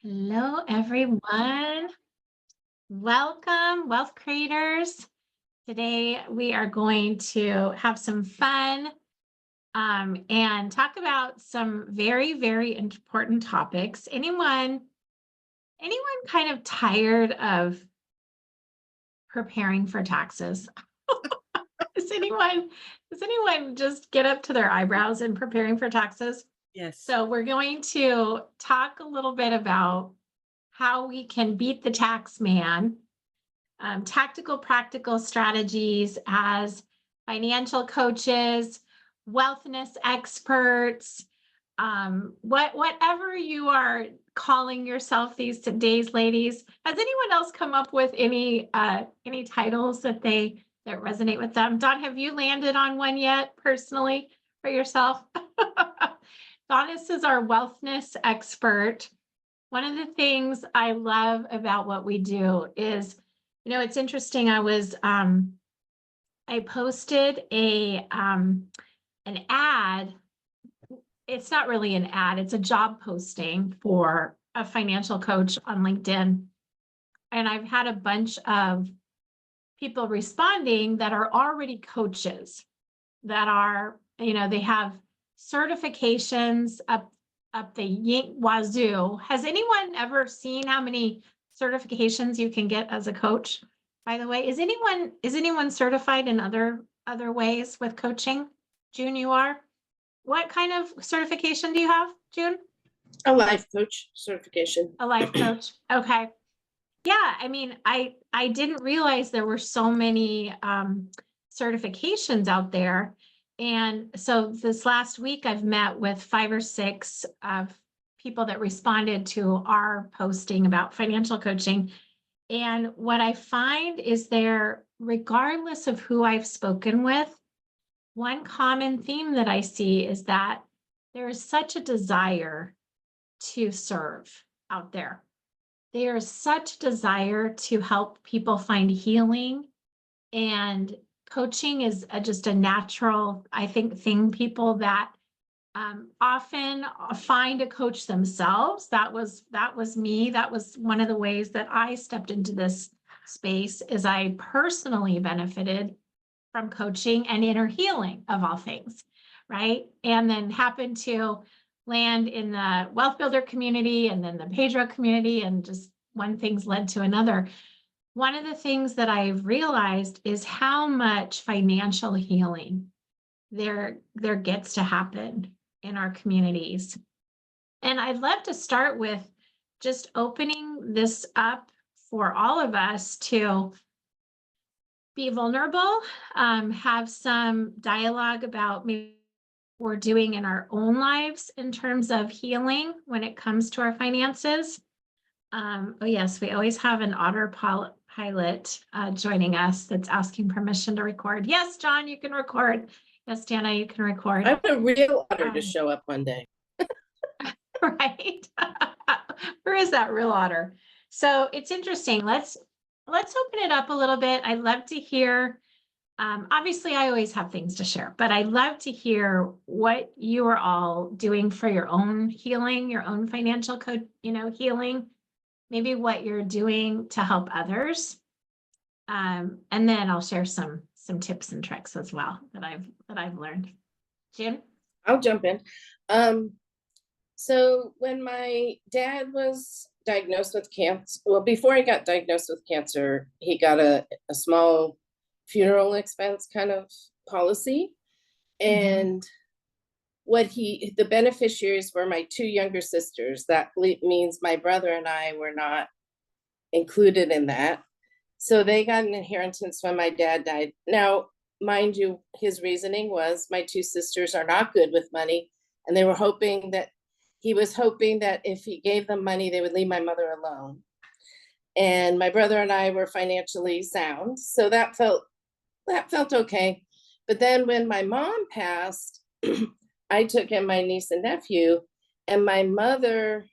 Hello, everyone. Welcome, wealth creators. Today we are going to have some fun and talk about some very, very important topics. Anyone kind of tired of preparing for taxes? Does anyone just get up to their eyebrows in preparing for taxes? Yes. So we're going to talk a little bit about how we can beat the tax man, tactical, practical strategies as financial coaches, wealthness experts, whatever you are calling yourself these days, ladies. Has anyone else come up with any titles that resonate with them? Dawn, have you landed on one yet personally for yourself? Goddess is our wealthness expert. One of the things I love about what we do is, it's interesting. I posted an ad. It's not really an ad, it's a job posting for a financial coach on LinkedIn. And I've had a bunch of people responding that are already coaches that are, they have certifications up the wazoo. Has anyone ever seen how many certifications you can get as a coach? By the way, is anyone certified in other ways with coaching? June, you are? What kind of certification do you have, June? A life coach certification. A life coach. Okay. Yeah, I mean, I didn't realize there were so many certifications out there. And so this last week, I've met with 5 or 6 of people that responded to our posting about financial coaching. And what I find is regardless of who I've spoken with, one common theme that I see is that there is such a desire to serve out there. There's such desire to help people find healing, and coaching is just a natural, I think, thing. People that often find a coach themselves. That was me. That was one of the ways that I stepped into this space, is I personally benefited from coaching and inner healing, of all things, right? And then happened to land in the wealth builder community and then the Pedro community, and just one thing's led to another. One of the things that I've realized is how much financial healing there gets to happen in our communities. And I'd love to start with just opening this up for all of us to be vulnerable, have some dialogue about maybe what we're doing in our own lives in terms of healing when it comes to our finances. Oh yes, we always have an autopilot joining us that's asking permission to record. Yes, John, you can record. Yes, Dana, you can record. I want a real otter to show up one day. Right. Where is that real otter? So it's interesting. Let's open it up a little bit. I'd love to hear. Obviously, I always have things to share, but I'd love to hear what you are all doing for your own healing, your own financial healing, maybe what you're doing to help others. And then I'll share some tips and tricks as well that I've learned. Jim? I'll jump in. So when my dad was diagnosed with cancer, well, before he got diagnosed with cancer, he got a small funeral expense kind of policy. And the beneficiaries were my 2 younger sisters. That means my brother and I were not included in that. So they got an inheritance when my dad died. Now, mind you, his reasoning was my 2 sisters are not good with money, and he was hoping that if he gave them money, they would leave my mother alone. And my brother and I were financially sound, so that felt okay. But then when my mom passed, I took in my niece and nephew, and my mother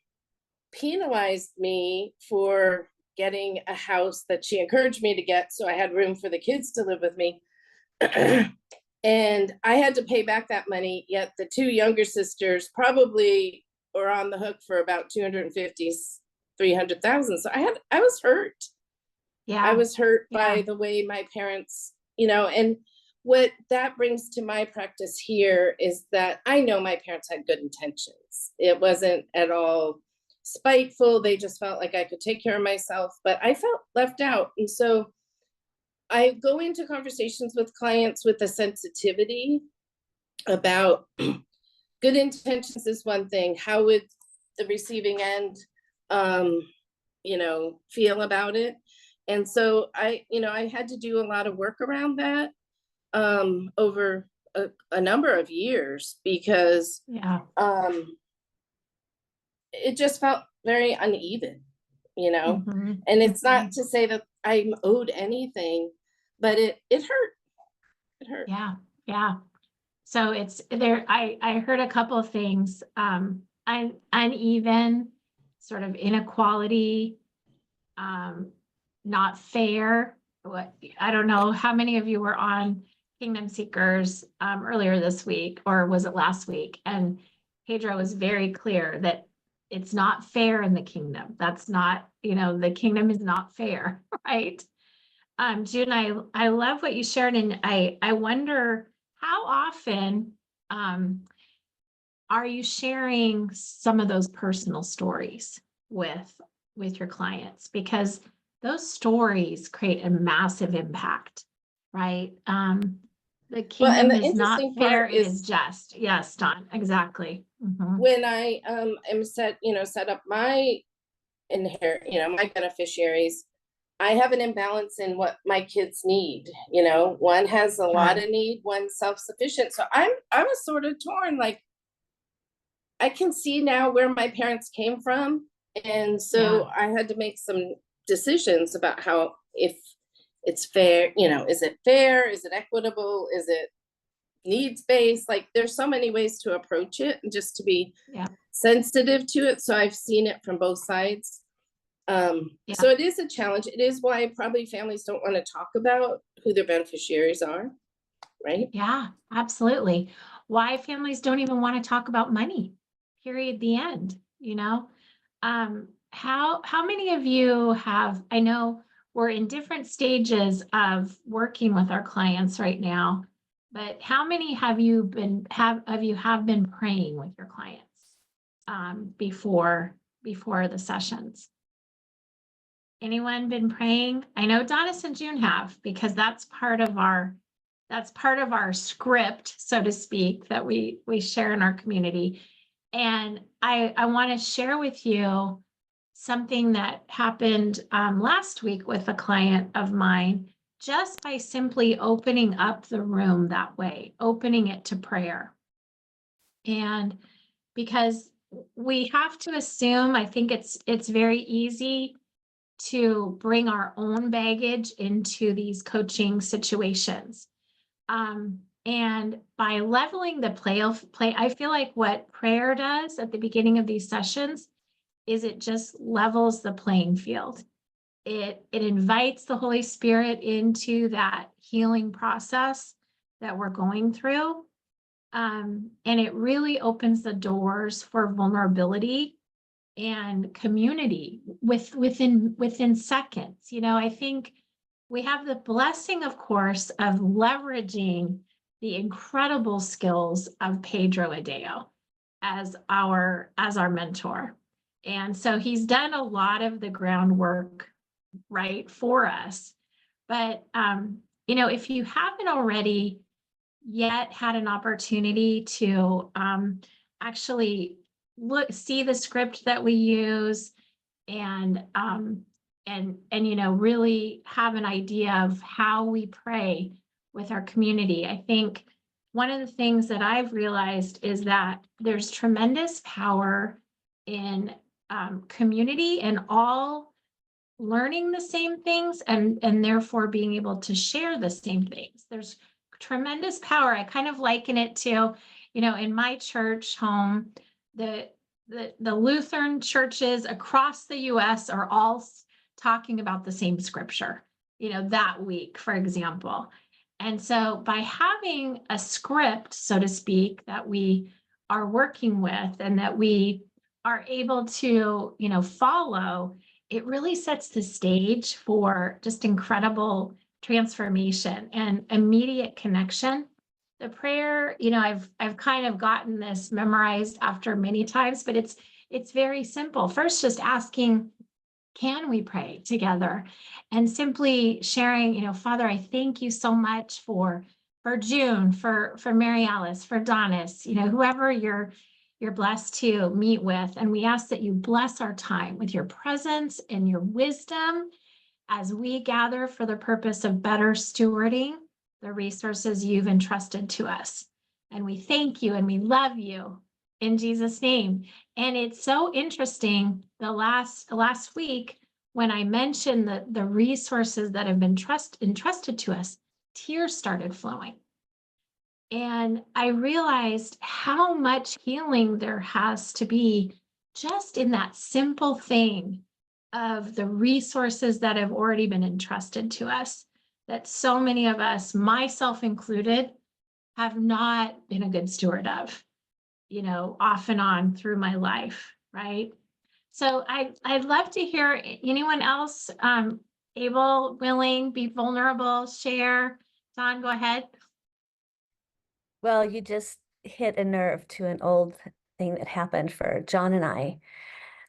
penalized me for getting a house that she encouraged me to get, so I had room for the kids to live with me. And I had to pay back that money, yet the 2 younger sisters probably were on the hook for about $250 300,000. So I was hurt. I Yeah. was hurt by Yeah. the way my parents, and what that brings to my practice here is that I know my parents had good intentions. It wasn't at all spiteful. They just felt like I could take care of myself, but I felt left out. And so I go into conversations with clients with a sensitivity about good intentions is one thing. How would the receiving end, feel about it? And so I had to do a lot of work around that over a number of years because Yeah. it just felt very uneven, Mhm. and it's not Mhm. to say that I'm owed anything, but it hurt. It hurt. Yeah. Yeah. So it's there. I heard a couple of things, uneven, sort of inequality, um, not fair. What, I don't know how many of you were on Kingdom Seekers earlier this week, or was it last week? And Pedro was very clear that it's not fair in the kingdom. That's not, the kingdom is not fair, right? June, I love what you shared, and I wonder how often um, are you sharing some of those personal stories with your clients? Because those stories create a massive impact, right? The Well, and kingdom the is not interesting fair, part it is is just. Yes, Don, exactly. Mhm. when I am set up my my beneficiaries, I have an imbalance in what my kids need. One has a lot Sure. of need, one's self-sufficient. So I was sort of torn, like I can see now where my parents came from. And Yeah. so I had to make some decisions about how, if it's fair, is it fair? Is it equitable? Is it needs based? Like there's so many ways to approach it and just to be Yeah. sensitive to it. So I've seen it from both sides. Yeah. So it is a challenge. It is why probably families don't want to talk about who their beneficiaries are, right? Yeah, absolutely. Why families don't even want to talk about money, period, the end. How many of you have, I know we're in different stages of working with our clients right now, but how many have been praying with your clients before the sessions? Anyone been praying? I know Donis and June have, because that's part of our script, so to speak, that we share in our community. And I want to share with you something that happened last week with a client of mine, just by simply opening up the room that way, opening it to prayer. And because we have to assume, I think it's very easy to bring our own baggage into these coaching situations. And by leveling the play, I feel like what prayer does at the beginning of these sessions is it just levels the playing field. It invites the Holy Spirit into that healing process that we're going through. And it really opens the doors for vulnerability and community within seconds. I think we have the blessing, of course, of leveraging the incredible skills of Pedro Adeo as our mentor. And so he's done a lot of the groundwork, right, for us. But if you haven't already yet had an opportunity to actually see the script that we use, and really have an idea of how we pray with our community. I think one of the things that I've realized is that there's tremendous power in community and all learning the same things, and therefore being able to share the same things. There's tremendous power. I kind of liken it to, in my church home, the Lutheran churches across the US are all talking about the same scripture, that week, for example. And so by having a script, so to speak, that we are working with, and that we are able to, follow, it really sets the stage for just incredible transformation and immediate connection. The prayer, I've kind of gotten this memorized after many times, but it's very simple. First, just asking, can we pray together? And simply sharing, Father, I thank you so much for June, for Mary Alice, for Donis, whoever you're blessed to meet with. And we ask that you bless our time with your presence and your wisdom as we gather for the purpose of better stewarding the resources you've entrusted to us. And we thank you and we love you in Jesus' name. And it's so interesting, the last week when I mentioned the resources that have been entrusted to us, tears started flowing. And I realized how much healing there has to be just in that simple thing of the resources that have already been entrusted to us, that so many of us, myself included, have not been a good steward of, off and on through my life, right? So I'd love to hear anyone else able, willing, be vulnerable, share. Dawn, go ahead. Well, you just hit a nerve to an old thing that happened for John and I.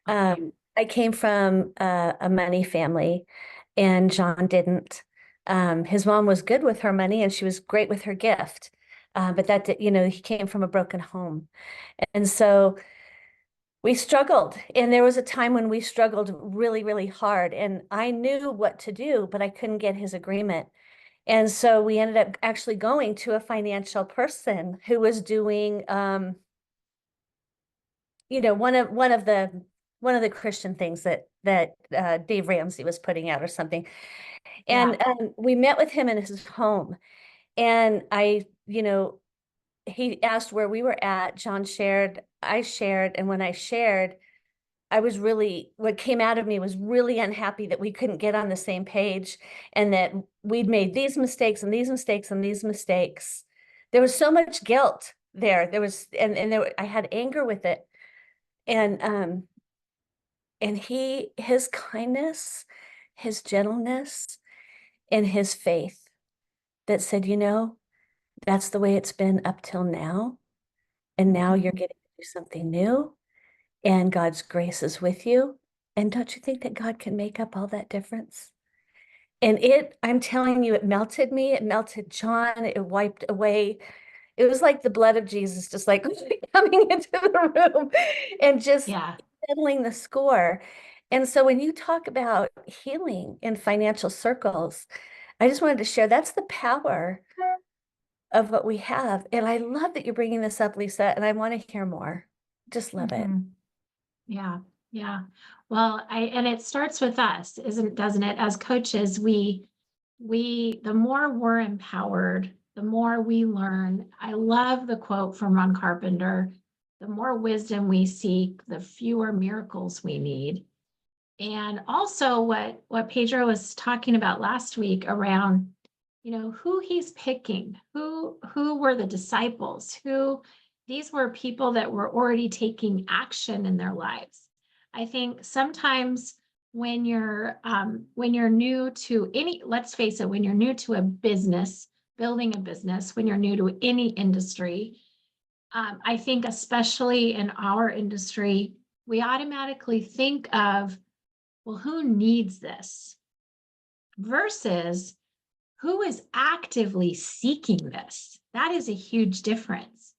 Okay. I came from a money family, and John didn't. His mom was good with her money, and she was great with her gift. But that did, he came from a broken home. And so we struggled. And there was a time when we struggled really, really hard. And I knew what to do, but I couldn't get his agreement. And so we ended up actually going to a financial person who was doing, one of the Christian things that Dave Ramsey was putting out or something. And we met with him in his home, and he asked where we were at. John shared, I shared, and when I shared, what came out of me was really unhappy that we couldn't get on the same page, and that we'd made these mistakes and these mistakes and these mistakes. There was so much guilt there. I had anger with it. And his kindness, his gentleness, and his faith that said, that's the way it's been up till now. And now you're getting to do something new, and God's grace is with you. And don't you think that God can make up all that difference? And I'm telling you, it melted me. It melted John. It wiped away. It was like the blood of Jesus, just like coming into the room and just settling the score. And so when you talk about healing in financial circles, I just wanted to share that's the power of what we have. And I love that you're bringing this up, Lisa, and I want to hear more. Just love it. Yeah. Yeah. Well, and it starts with us, doesn't it? As coaches, the more we're empowered, the more we learn. I love the quote from Ron Carpenter: the more wisdom we seek, the fewer miracles we need. And also what Pedro was talking about last week around, who he's picking, who were the disciples, these were people that were already taking action in their lives. I think sometimes when you're new to let's face it, when you're new to a business, building a business, when you're new to any industry, I think especially in our industry, we automatically think of, well, who needs this? Versus who is actively seeking this? That is a huge difference,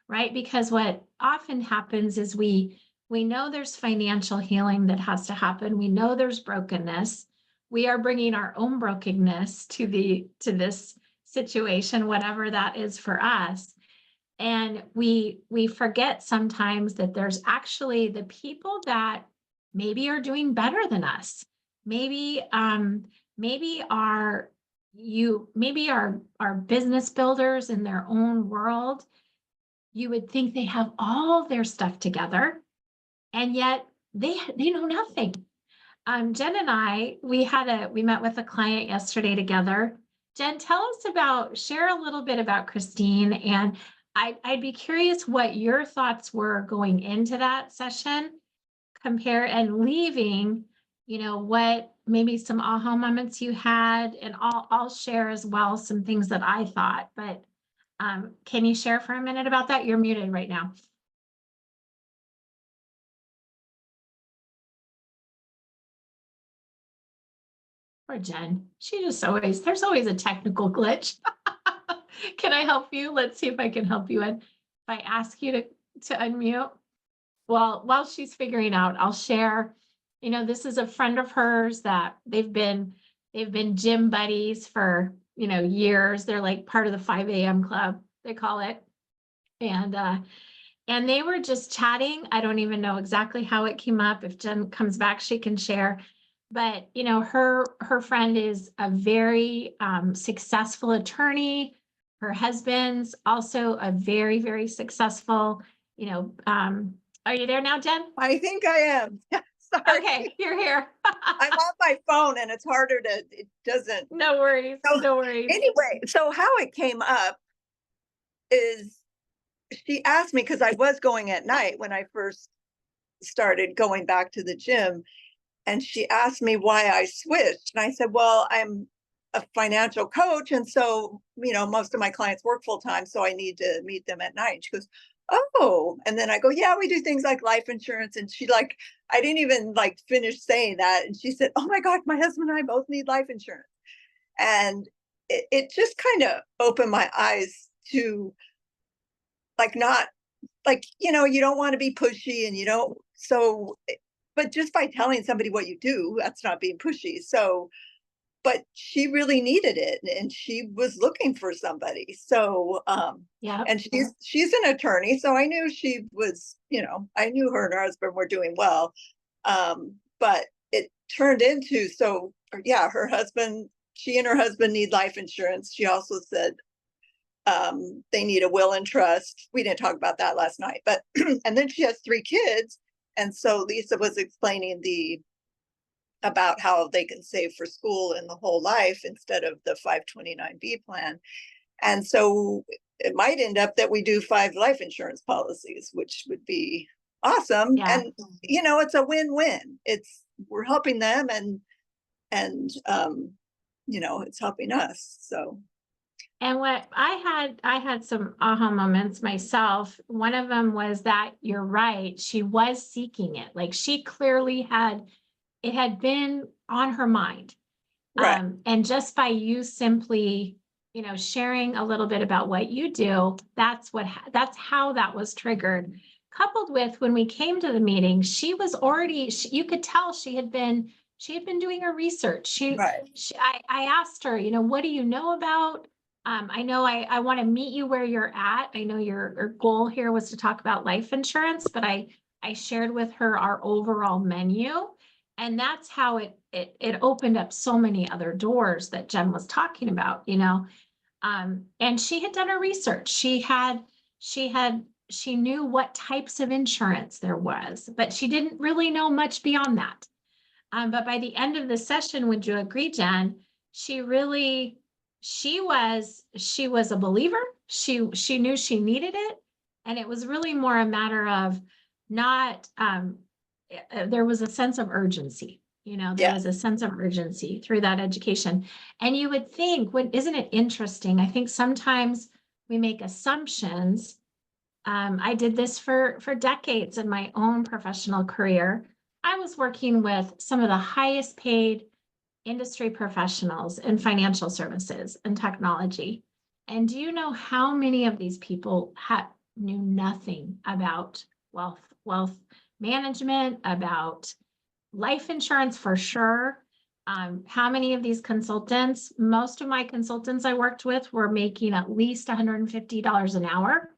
right? Because what often happens is we know there's financial healing that has to happen. We know there's brokenness. We are bringing our own brokenness to this situation, whatever that is for us. And we forget sometimes that there's actually the people that maybe are doing better than us. Maybe our business builders in their own world. You would think they have all their stuff together, and yet they know nothing. Jen and I, we met with a client yesterday together. Jen, share a little bit about Christine, and I'd be curious what your thoughts were going into that session, compare and leaving, what maybe some aha moments you had, and I'll share as well some things that I thought, but can you share for a minute about that? You're muted right now. Or Jen, there's always a technical glitch. Can I help you? Let's see if I can help you. And if I ask you to unmute, well, while she's figuring out, I'll share, this is a friend of hers that they've been gym buddies for, years. They're like part of the 5 a.m. club, they call it. And they were just chatting. I don't even know exactly how it came up. If Jen comes back, she can share. But, her friend is a very successful attorney. Her husband's also a very, very successful, are you there now, Jen? I think I am. Sorry. Okay, you're here. I'm on my phone and it's harder it doesn't. No worries, So, no worries. Anyway, so how it came up is she asked me, because I was going at night when I first started going back to the gym, and she asked me why I switched. And I said, well, I'm a financial coach. And so, most of my clients work full time, so I need to meet them at night. And she goes, oh, and then I go, yeah, we do things like life insurance. And she I didn't even finish saying that. And she said, oh my God, my husband and I both need life insurance. And it just kind of opened my eyes to not you don't want to be pushy, and but just by telling somebody what you do, that's not being pushy. So, but she really needed it, and she was looking for somebody. So, Yeah. and she's an attorney, so I knew she was, I knew her and her husband were doing well. But it turned into, she and her husband need life insurance. She also said they need a will and trust. We didn't talk about that last night, but and then she has 3 kids. And so Lisa was explaining about how they can save for school and the whole life instead of the 529B plan. And so it might end up that we do 5 life insurance policies, which would be awesome. Yeah. And, it's a win-win. We're helping them and it's helping us. So. And what I had some aha moments myself. One of them was that you're right. She was seeking it. She clearly it had been on her mind. Right. And just by you simply, sharing a little bit about what you do, that's how that was triggered. Coupled with when we came to the meeting, she was already, you could tell she had been doing her research. I asked her, what do you know about? I know I want to meet you where you're at. I know your goal here was to talk about life insurance, but I shared with her our overall menu. And that's how it opened up so many other doors that Jen was talking about, and she had done her research. She knew what types of insurance there was, but she didn't really know much beyond that. But by the end of the session, would you agree, Jen? She was a believer. She knew she needed it. And it was really more a matter of not, there was a sense of urgency, there was a sense of urgency through that education. And you would think, isn't it interesting? I think sometimes we make assumptions. I did this for decades in my own professional career. I was working with some of the highest paid industry professionals in financial services and technology. And do you know how many of these people knew nothing about wealth management, about life insurance for sure? How many of these consultants, most of my consultants I worked with were making at least $150 an hour.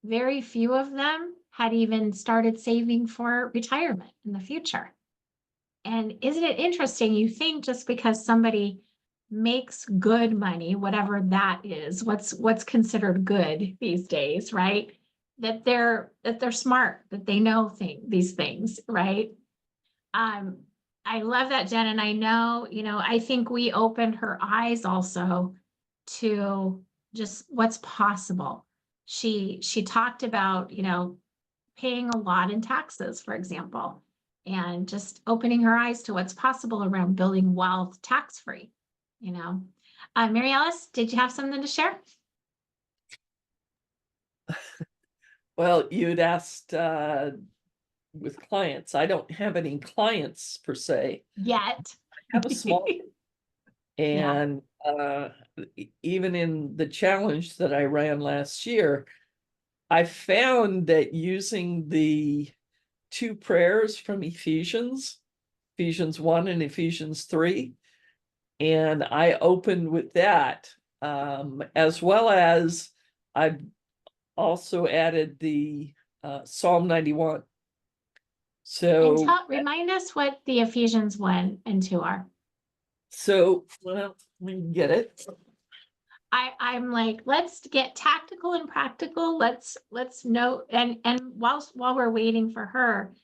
Very few of them had even started saving for retirement in the future. And isn't it interesting? You think just because somebody makes good money, whatever that is, what's considered good these days, right? That they're smart, that they know these things, right? I love that, Jen, and I know, I think we opened her eyes also to just what's possible. She talked about, paying a lot in taxes, for example. and just opening her eyes to what's possible around building wealth tax-free, you know. Mary Alice, did you have something to share? Well, you'd asked with clients. I don't have any clients per se. Yet. I have a small Yeah. and even in the challenge that I ran last year, I found that using the two prayers from Ephesians 1 and Ephesians 3, and I opened with that, as well as I've also added the Psalm 91. And So, remind us what the Ephesians 1 and 2 are. well, let me get it. I'm like, let's get tactical and practical. Let's know, and while we're waiting for her,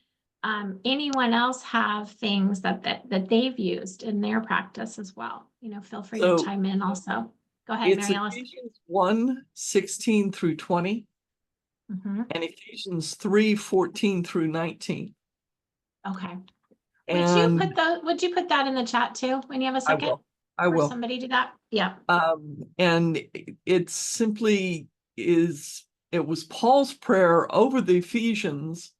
anyone else have things that they've used in their practice as well? You know, feel free to So, chime in also. Go ahead, It's Mary Alice. Ephesians 1, 16 through 20, Mhm. and Ephesians 3, 14 through 19. Okay. And Would you put that in the chat too, when you have a I second? will. I Or will. somebody do that? Yeah. And it simply is, it was Paul's prayer over the Ephesians,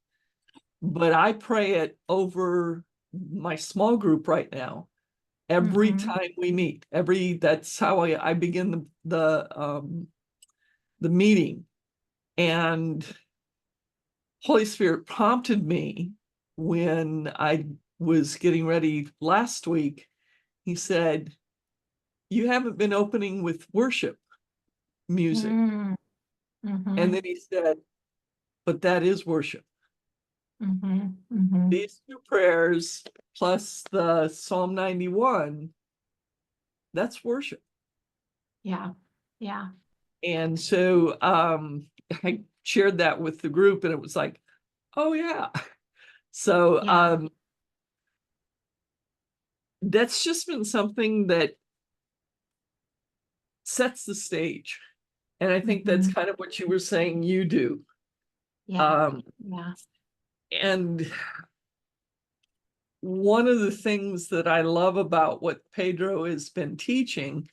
but I pray it over my small group right now. Every Mhm. time we meet, that's how I begin the meeting. And Holy Spirit prompted me when I was getting ready last week. He said, "You haven't been opening with worship music." Mm. Mhm. And then he said, "But that is worship." Mhm. Mhm. These two prayers plus the Psalm 91, that's worship. Yeah. Yeah. And so I shared that with the group, and it was like, oh yeah. So Yeah. that's just been something that sets the stage. And I think that's Mhm. kind of what you were saying you do. Yeah. Yeah. And one of the things that I love about what Pedro has been teaching,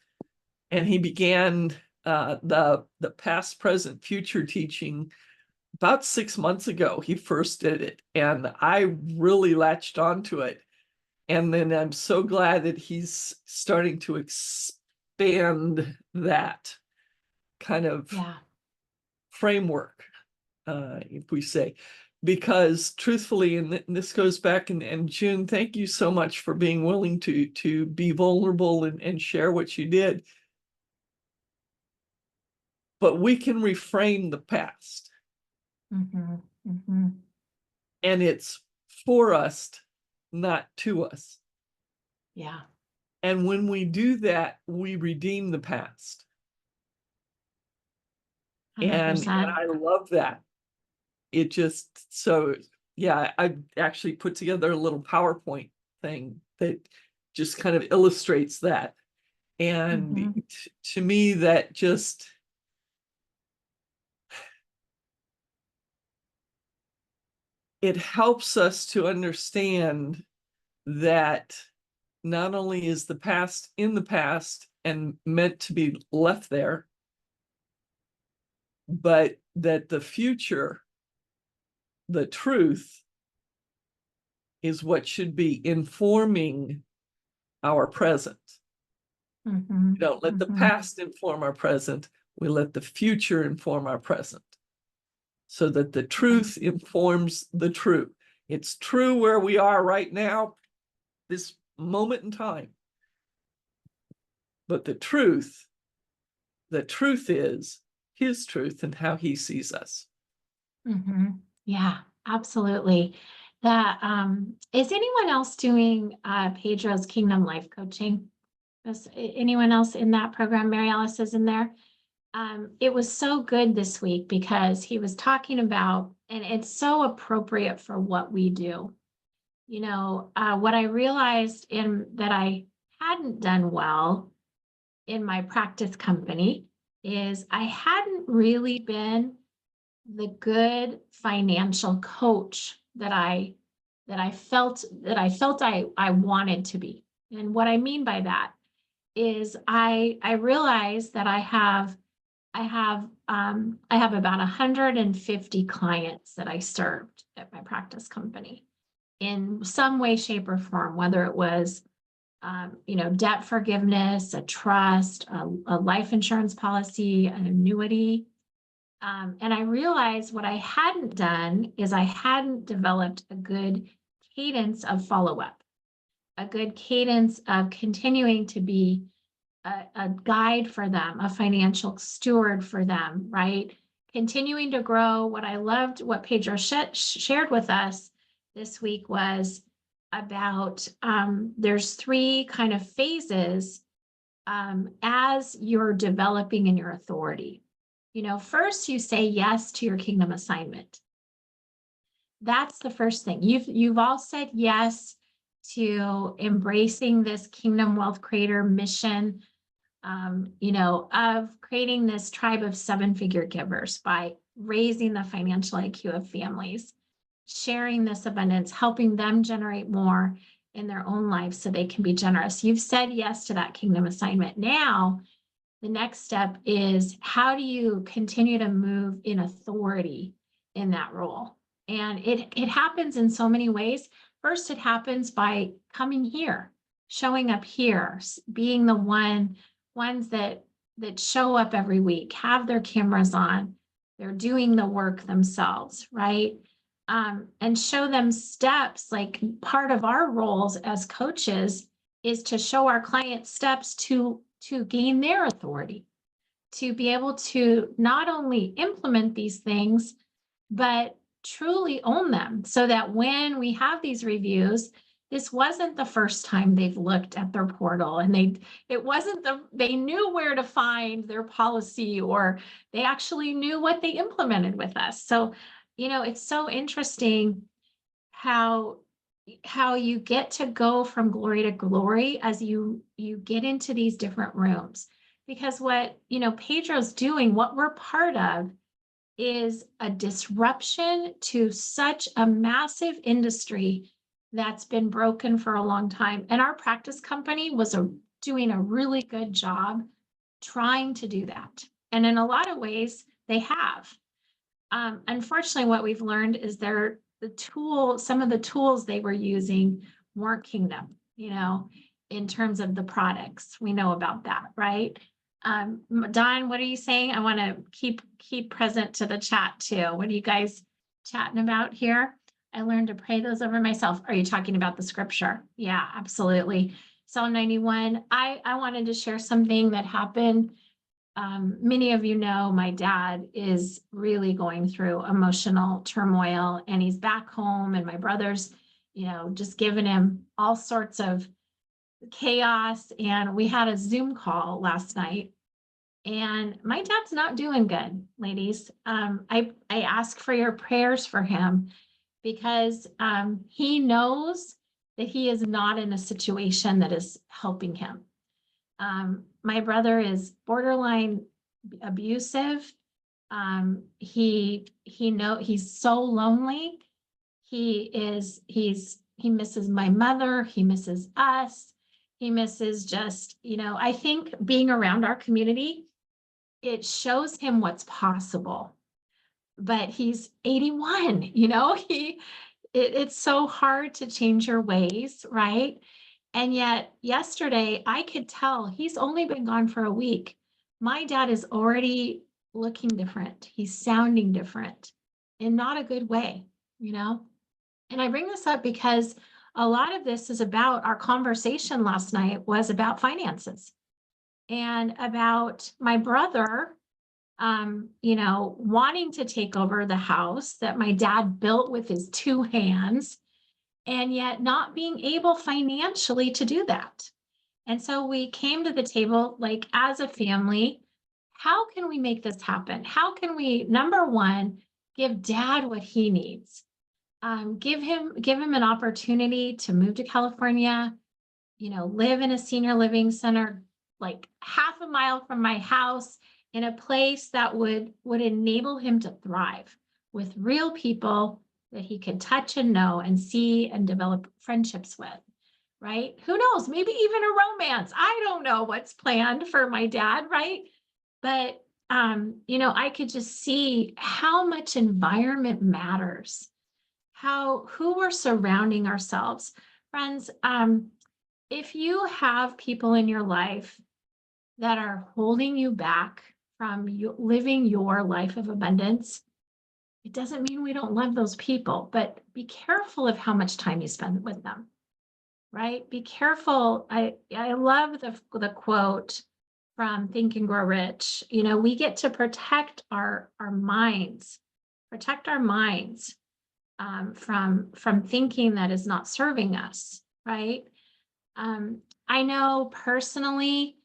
and he began the past, present, future teaching about 6 months ago. He first did it, and I really latched onto it. And then I'm so glad that he's starting to expand that kind of Yeah. framework, if we say, because truthfully, and this goes back, and June, thank you so much for being willing to be vulnerable and share what you did. But we can reframe the past, Mhm. Mhm. and it's for us, not to us. Yeah. And when we do that, we redeem the past. And 100%. I love that. It just, so yeah, I actually put together a little PowerPoint thing that just kind of illustrates that. And Mhm. to me, that just, it helps us to understand that not only is the past in the past and meant to be left there, but that the future, the truth, is what should be informing our present. Mhm. We don't let the Mhm. past inform our present. We let the future inform our present, so that the truth informs the true. It's true where we are right now, this moment in time. But the truth is his truth and how he sees us. Mhm. Yeah, absolutely. Is anyone else doing Pedro's Kingdom Life Coaching? Is anyone else in that program? Mary Alice is in there. It was so good this week because he was talking about, and it's so appropriate for what we do. You know, what I realized in that I hadn't done well in my practice company is I hadn't really been the good financial coach that I I felt I wanted to be. And what I mean by that is I realized that I have about 150 clients that I served at my practice company in some way, shape, or form, whether it was debt forgiveness, a trust, a life insurance policy, an annuity. And I realized what I hadn't done is I hadn't developed a good cadence of follow-up, a good cadence of continuing to be a guide for them, a financial steward for them, right? Continuing to grow. What I loved, what Pedro shared with us this week was about there's 3 kind of phases as you're developing in your authority. First you say yes to your kingdom assignment. That's the first thing. You've all said yes to embracing this kingdom wealth creator mission, of creating this tribe of 7-figure givers by raising the financial IQ of families, sharing this abundance, helping them generate more in their own lives so they can be generous. You've said yes to that kingdom assignment. Now, the next step is how do you continue to move in authority in that role? And it happens in so many ways. First, it happens by coming here, showing up here, being the ones that show up every week, have their cameras on, they're doing the work themselves, right? And show them steps. Like part of our roles as coaches is to show our clients steps to gain their authority, to be able to not only implement these things, but truly own them so that when we have these reviews, this wasn't the first time they've looked at their portal and they knew where to find their policy, or they actually knew what they implemented with us. So, it's so interesting how you get to go from glory to glory as you get into these different rooms. Because what, Pedro's doing, what we're part of, is a disruption to such a massive industry that's been broken for a long time. And our practice company was doing a really good job trying to do that. And in a lot of ways, they have. Unfortunately, what we've learned is some of the tools they were using weren't kingdom, in terms of the products. We know about that, right? Don, what are you saying? I want to keep present to the chat too. What are you guys chatting about here? I learned to pray those over myself. Are you talking about the scripture? Yeah, absolutely. Psalm 91. I wanted to share something that happened. Many of you know my dad is really going through emotional turmoil, and he's back home, and my brother's, just giving him all sorts of chaos. And we had a Zoom call last night, and my dad's not doing good, ladies. I ask for your prayers for him because he knows that he is not in a situation that is helping him. My brother is borderline abusive. He's so lonely. He misses my mother. He misses us. He misses just, I think being around our community, it shows him what's possible. But he's 81, it's so hard to change your ways, right? And yet yesterday I could tell he's only been gone for a week. My dad is already looking different. He's sounding different in not a good way, And I bring this up because a lot of this is about our conversation last night was about finances and about my brother, wanting to take over the house that my dad built with his 2 hands, and yet not being able financially to do that. And so we came to the table, like as a family, how can we make this happen? How can we, number one, give dad what he needs? Give him an opportunity to move to California, live in a senior living center, like half a mile from my house, in a place that would enable him to thrive with real people that he could touch and know and see and develop friendships with, right? Who knows? Maybe even a romance. I don't know what's planned for my dad, right? But I could just see how much environment matters, who we're surrounding ourselves. Friends, if you have people in your life that are holding you back from living your life of abundance, it doesn't mean we don't love those people, but be careful of how much time you spend with them, right? Be careful. I love the quote from Think and Grow Rich. We get to protect our minds, from thinking that is not serving us, right? I know personally,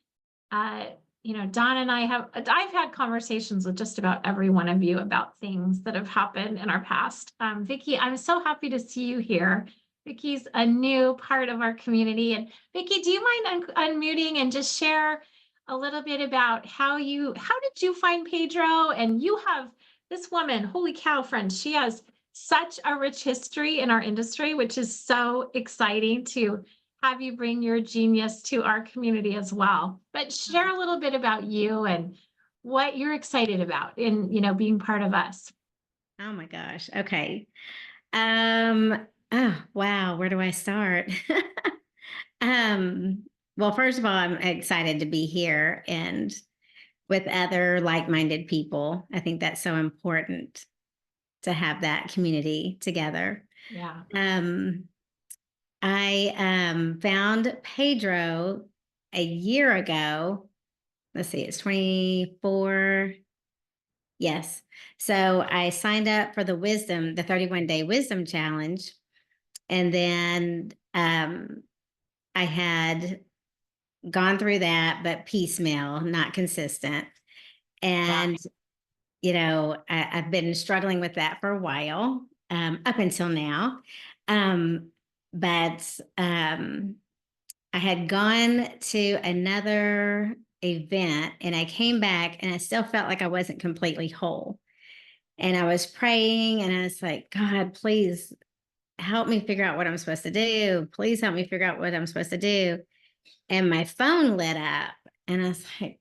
Don and I've had conversations with just about every one of you about things that have happened in our past. Vicki, I'm so happy to see you here. Vicki's a new part of our community. And Vicki, do you mind unmuting and just share a little bit about how did you find Pedro? And you have this woman, holy cow, friends, she has such a rich history in our industry, which is so exciting to have you bring your genius to our community as well. But share a little bit about you and what you're excited about in, being part of us. Oh my gosh. Okay. Oh, wow. Where do I start? Well, first of all, I'm excited to be here and with other like-minded people. I think that's so important to have that community together. Yeah. I found Pedro a year ago. Let's see, it's 24. Yes. So I signed up for the 31-day wisdom challenge. And then I had gone through that, but piecemeal, not consistent. And, I've been struggling with that for a while, up until now. But I had gone to another event and I came back and I still felt like I wasn't completely whole. And I was praying and I was like, God, please help me figure out what I'm supposed to do. Please help me figure out what I'm supposed to do. And my phone lit up and I was like,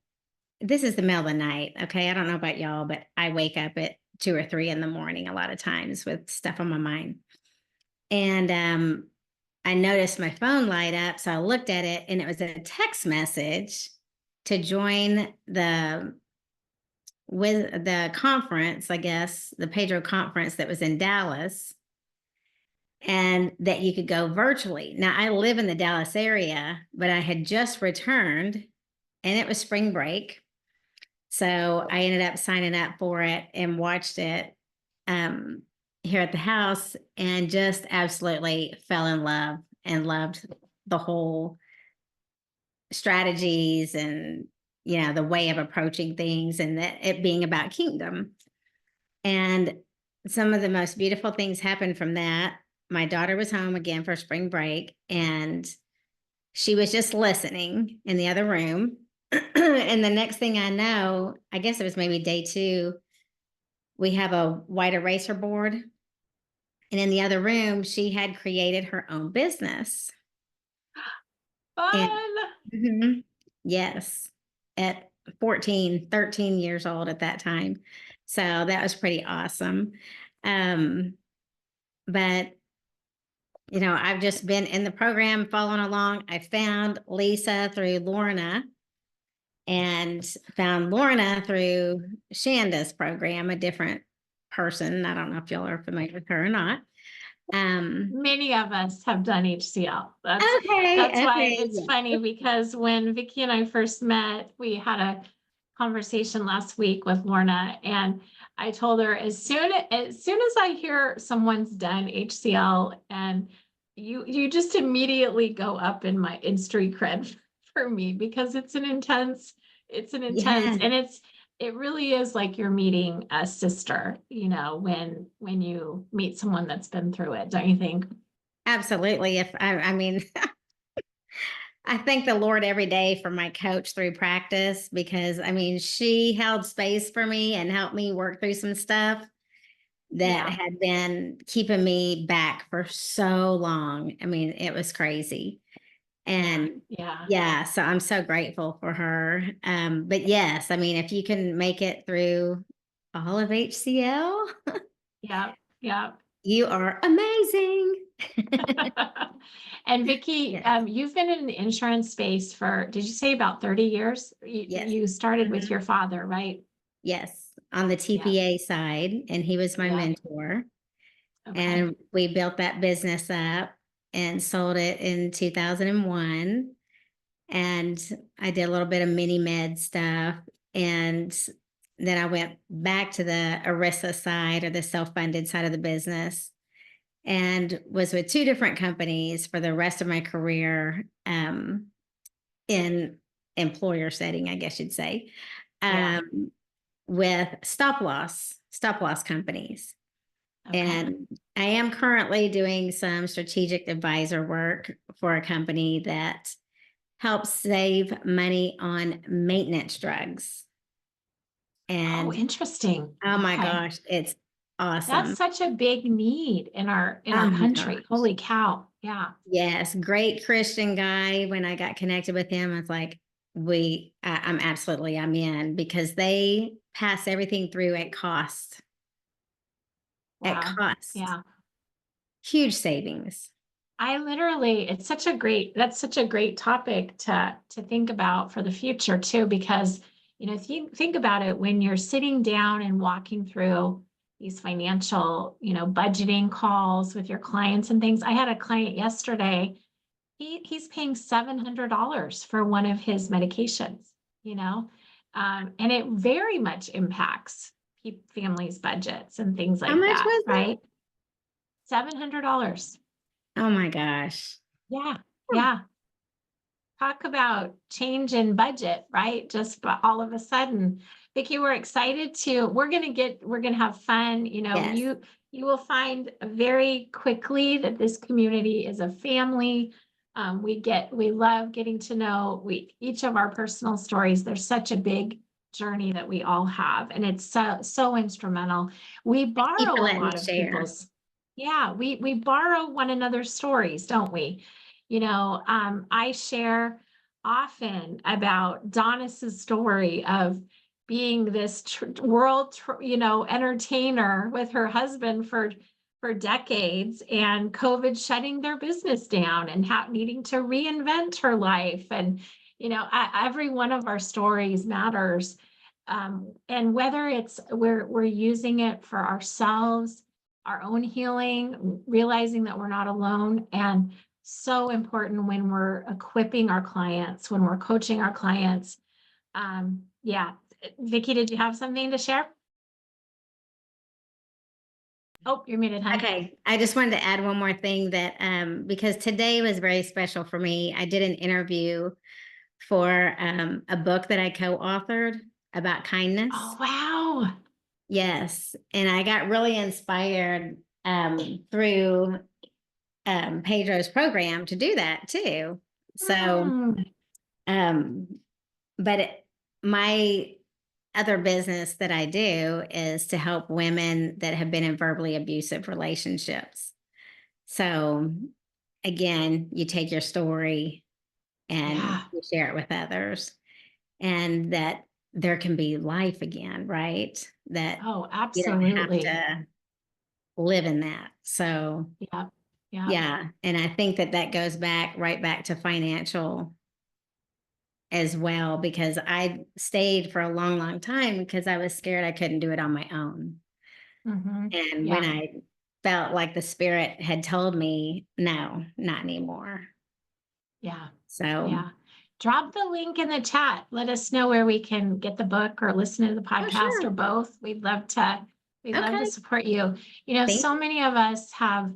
this is the middle of the night. Okay. I don't know about y'all, but I wake up at 2 or 3 in the morning a lot of times with stuff on my mind. And I noticed my phone light up. So I looked at it and it was a text message to join the conference, I guess, the Pedro conference that was in Dallas, and that you could go virtually. Now, I live in the Dallas area, but I had just returned and it was spring break. So I ended up signing up for it and watched it here at the house and just absolutely fell in love and loved the whole strategies and, the way of approaching things and that it being about kingdom. And some of the most beautiful things happened from that. My daughter was home again for spring break and she was just listening in the other room. And the next thing I know, I guess it was maybe day 2, we have a white eraser board. And in the other room, she had created her own business. Fun. Yes, at 13 years old at that time. So that was pretty awesome. But I've just been in the program following along. I found Lisa through Lorna and found Lorna through Shanda's program, a different person. I don't know if y'all are familiar with her or not. Many of us have done HCL. That's Okay. why it's funny, because when Vicki and I first met, we had a conversation last week with Lorna, and I told her as soon as I hear someone's done HCL, and you just immediately go up in street cred for me, because it's an intense, Yeah. and it really is like you're meeting a sister, when you meet someone that's been through it, don't you think? Absolutely. I mean, I thank the Lord every day for my coach through practice, because she held space for me and helped me work through some stuff that Yeah. had been keeping me back for so long. I mean, it was crazy. And Yeah. yeah, so I'm so grateful for her. But yes, I mean, if you can make it through all of HCL, Yeah. Yeah. you are amazing. And Vicky, Yes. you've been in the insurance space for, did you say about 30 years? Yes. You started with Mhm. your father, right? Yes, on the TPA side, and he was my Yeah. mentor. Okay. And we built that business up and sold it in 2001. And I did a little bit of mini med stuff. And then I went back to the ERISA side, or the self-funded side of the business, and was with two different companies for the rest of my career, in employer setting, I guess you'd say, Yeah. with stop loss companies. Okay. And I am currently doing some strategic advisor work for a company that helps save money on maintenance drugs. Oh, And interesting. oh my Okay. gosh, it's That's awesome. such a big need in our Oh my country. gosh. Holy cow. Yeah. Yes, great Christian guy. When I got connected with him, I was like, I'm in, because they pass everything through at cost. At Wow. cost. Yeah. Huge savings. It's that's such a great topic to think about for the future too, because, if you think about it, when you're sitting down and walking through these financial, budgeting calls with your clients and things. I had a client yesterday, he's paying $700 for one of his medications, and it very much impacts families' budgets and things How like much that, was that? right? $700. Oh my gosh. Yeah, yeah. Talk about change in budget, right? Just all of a sudden. Vicki, we're gonna have fun. Yes. You will find very quickly that this community is a family. We love getting to know each of our personal stories. There's such a big journey that we all have, and it's so instrumental. We Thank you borrow for a letting me lot of share. people's. Yeah, we borrow one another's stories, don't we? I share often about Donis's story of being this world, entertainer with her husband for decades, and COVID shutting their business down, and needing to reinvent her life. And, every one of our stories matters. And whether it's we're using it for ourselves, our own healing, realizing that we're not alone, and so important when we're equipping our clients, when we're coaching our clients. Yeah. Vicki, did you have something to share? Oh, you're muted, honey. Okay, I just wanted to add one more thing, that because today was very special for me. I did an interview for a book that I co-authored about kindness. Oh, wow. Yes, and I got really inspired through Pedro's program to do that too. So, but my other business that I do is to help women that have been in verbally abusive relationships. So again, you take your story and Yeah. you share it with others, and that there can be life again, right? That Oh, you don't have absolutely. to live in that. So Yeah. Yeah. yeah, and I think that goes right back to financial as well, because I stayed for a long, long time because I was scared I couldn't do it on my own. Mm-hmm. And Yeah. when I felt like the spirit had told me, no, not anymore. Yeah. So Yeah. Drop the link in the chat. Let us know where we can get the book or listen to the podcast, sure. or both. We'd love to support you. Thank So many of us have,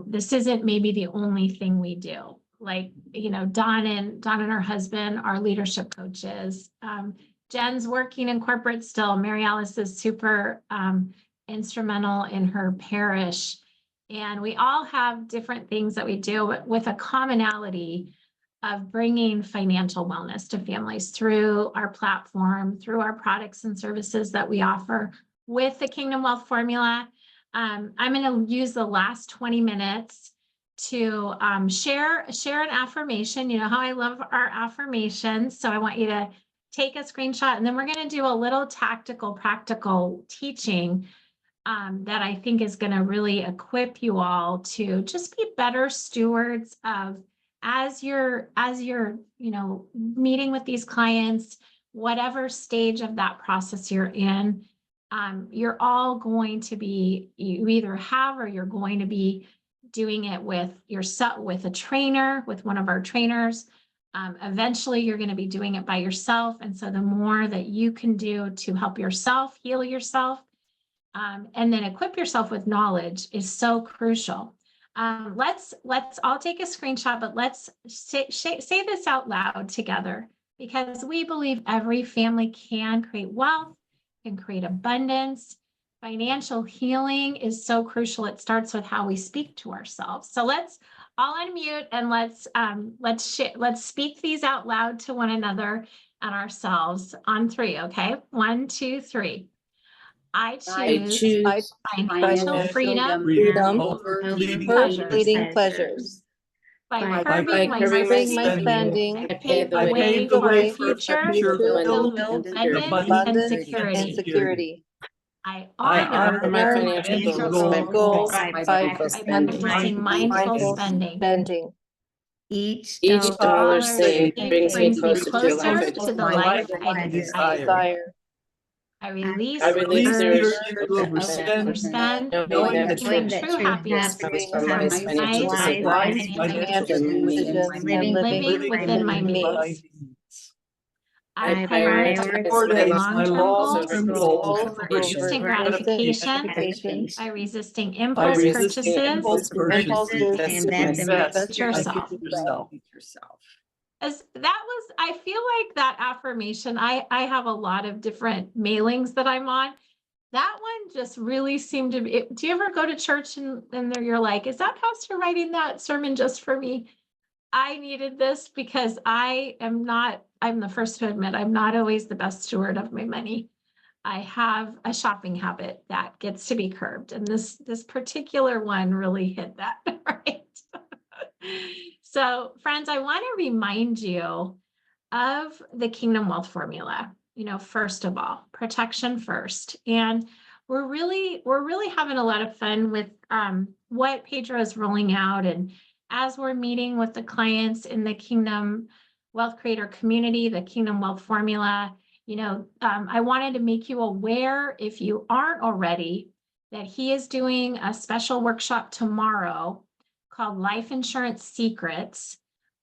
this isn't maybe the only thing we do. Like, Dawn and her husband are leadership coaches. Jen's working in corporate still. Mary Alice is super instrumental in her parish. And we all have different things that we do, but with a commonality of bringing financial wellness to families through our platform, through our products and services that we offer, with the Kingdom Wealth Formula. I'm going to use the last 20 minutes to share an affirmation. You know how I love our affirmations. So I want you to take a screenshot, and then we're going to do a little tactical, practical teaching that I think is going to really equip you all to just be better stewards of as you're, you know, meeting with these clients, whatever stage of that process you're in. You're all going to be, you either have or you're going to be doing it with yourself, with a trainer, with one of our trainers. Eventually, you're going to be doing it by yourself. And so the more that you can do to help yourself, heal yourself, and then equip yourself with knowledge is so crucial. Let's all take a screenshot, but let's say this out loud together, because we believe every family can create wealth, can create abundance. Financial healing is so crucial. It starts with how we speak to ourselves. So let's all unmute and let's speak these out loud to one another and ourselves on 3. Okay, 1, 2, 3. I choose financial freedom over fleeting pleasures. By curbing my spending, I pave the way for a future filled with abundance and security. I honor my financial goals by practicing mindful spending. Each Each dollar saved brings brings me me closer to closer to the life I desire. I release I release the urge urge to to overspend, knowing that knowing true happiness comes from wise financial wise decisions decisions and living within my means. I prioritize my long-term goals over instant gratification by resisting impulse purchases and invest in yourself. As that was, I feel like that affirmation, I have a lot of different mailings that I'm on. That one just really seemed to be, do you ever go to church and there you're like, is that pastor writing that sermon just for me? I needed this because I'm the first to admit, I'm not always the best steward of my money. I have a shopping habit that gets to be curbed. And this particular one really hit that, right? So friends, I want to remind you of the Kingdom Wealth Formula. You know, first of all, protection first. And we're really having a lot of fun with what Pedro is rolling out. And as we're meeting with the clients in the Kingdom Wealth Creator community, the Kingdom Wealth Formula, you know, I wanted to make you aware, if you aren't already, that he is doing a special workshop tomorrow called Life Insurance Secrets.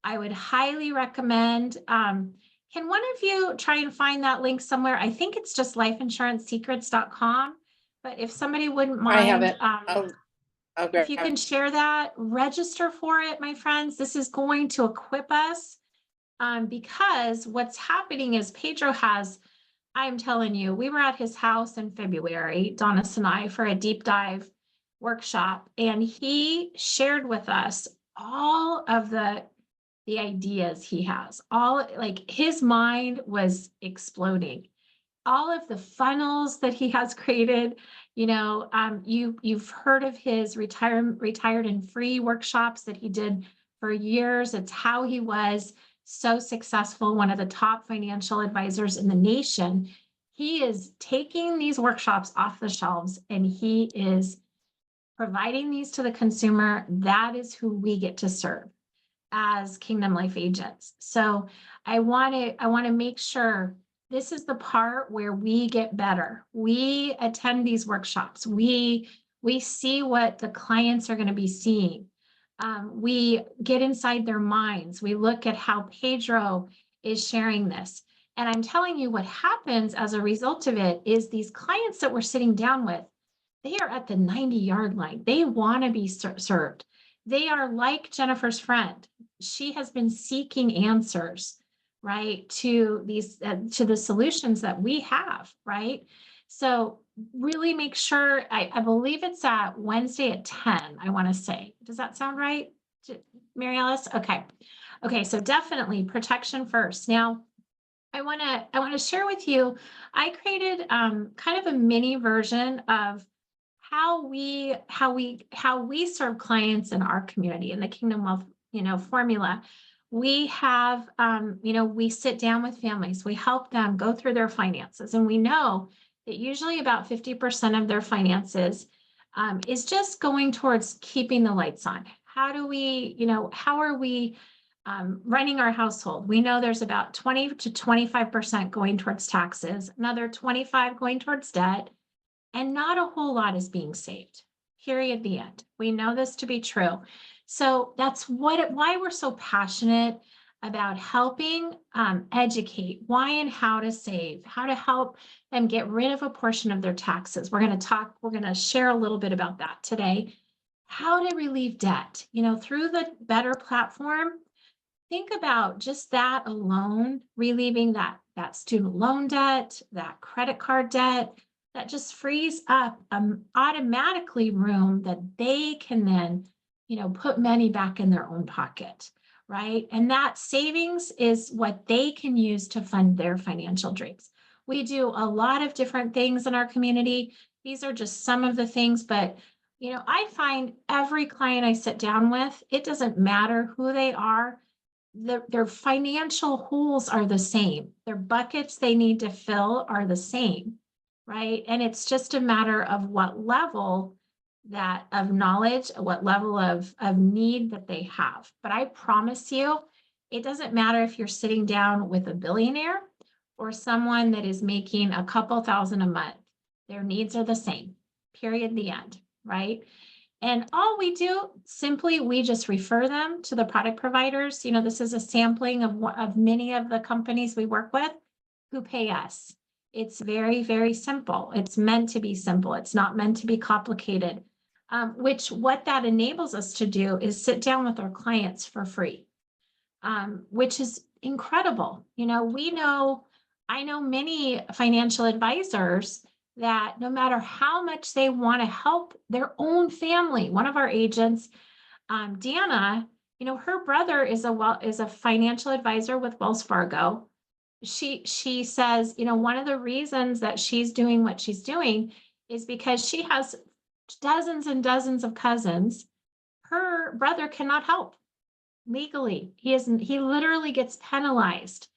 I would highly recommend. Can one of you try and find that link somewhere? I think it's just lifeinsurancesecrets.com. But if somebody wouldn't mind, I have it. I'll if you can share that, register for it, my friends. This is going to equip us because what's happening is Pedro has, I'm telling you, we were at his house in February, Donis and I, for a deep dive workshop, and he shared with us all of the ideas he has. All, like, his mind was exploding. All of the funnels that he has created, you know, you've heard of his retired and free workshops that he did for years. It's how he was so successful, one of the top financial advisors in the nation. He is taking these workshops off the shelves and he is providing these to the consumer. That is who we get to serve as Kingdom Life agents. So I want to make sure this is the part where we get better. We attend these workshops. We see what the clients are going to be seeing. We get inside their minds. We look at how Pedro is sharing this. And I'm telling you, what happens as a result of it is these clients that we're sitting down with, they are at the 90-yard line. They want to be served. They are like Jennifer's friend. She has been seeking answers, right, to these to the solutions that we have, right? So really make sure, I believe it's at Wednesday at 10, I want to say. Does that sound right, Mary Alice? Okay. So definitely protection first. Now, I want to share with you, I created kind of a mini version of how we serve clients in our community in the Kingdom Wealth, formula. We have, we sit down with families, we help them go through their finances, and we know that usually about 50% of their finances is just going towards keeping the lights on. How do we, how are we running our household? We know there's about 20 to 25% going towards taxes, another 25 going towards debt, and not a whole lot is being saved. Period. The end. We know this to be true. So that's why we're so passionate about helping educate why and how to save, how to help them get rid of a portion of their taxes. We're going to share a little bit about that today. How to relieve debt, through the Better platform. Think about just that alone, relieving that student loan debt, that credit card debt, that just frees up automatically room that they can then, put money back in their own pocket, right? And that savings is what they can use to fund their financial dreams. We do a lot of different things in our community. These are just some of the things, but I find every client I sit down with, it doesn't matter who they are, their financial holes are the same. Their buckets they need to fill are the same, right? And it's just a matter of what level of knowledge, what level of need that they have. But I promise you, it doesn't matter if you're sitting down with a billionaire or someone that is making a couple thousand a month. Their needs are the same, period, the end, right? And all we do, simply, we just refer them to the product providers. This is a sampling of many of the companies we work with who pay us. It's very, very simple. It's meant to be simple. It's not meant to be complicated, what that enables us to do is sit down with our clients for free, which is incredible. I know many financial advisors that no matter how much they want to help their own family, one of our agents, Dana, her brother is a financial advisor with Wells Fargo. She says, one of the reasons that she's doing what she's doing is because she has dozens and dozens of cousins. Her brother cannot help legally. He literally gets penalized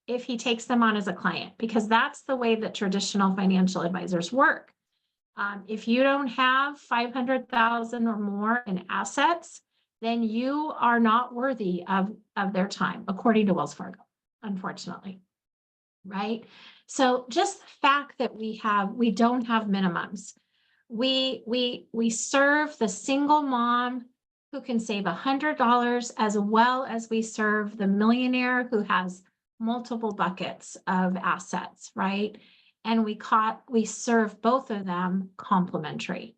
if he takes them on as a client, because that's the way that traditional financial advisors work. If you don't have 500,000 or more in assets, then you are not worthy of their time, according to Wells Fargo, unfortunately. Right? So just the fact that we don't have minimums. We serve the single mom who can save $100, as well as we serve the millionaire who has multiple buckets of assets, right? And we serve both of them complimentary.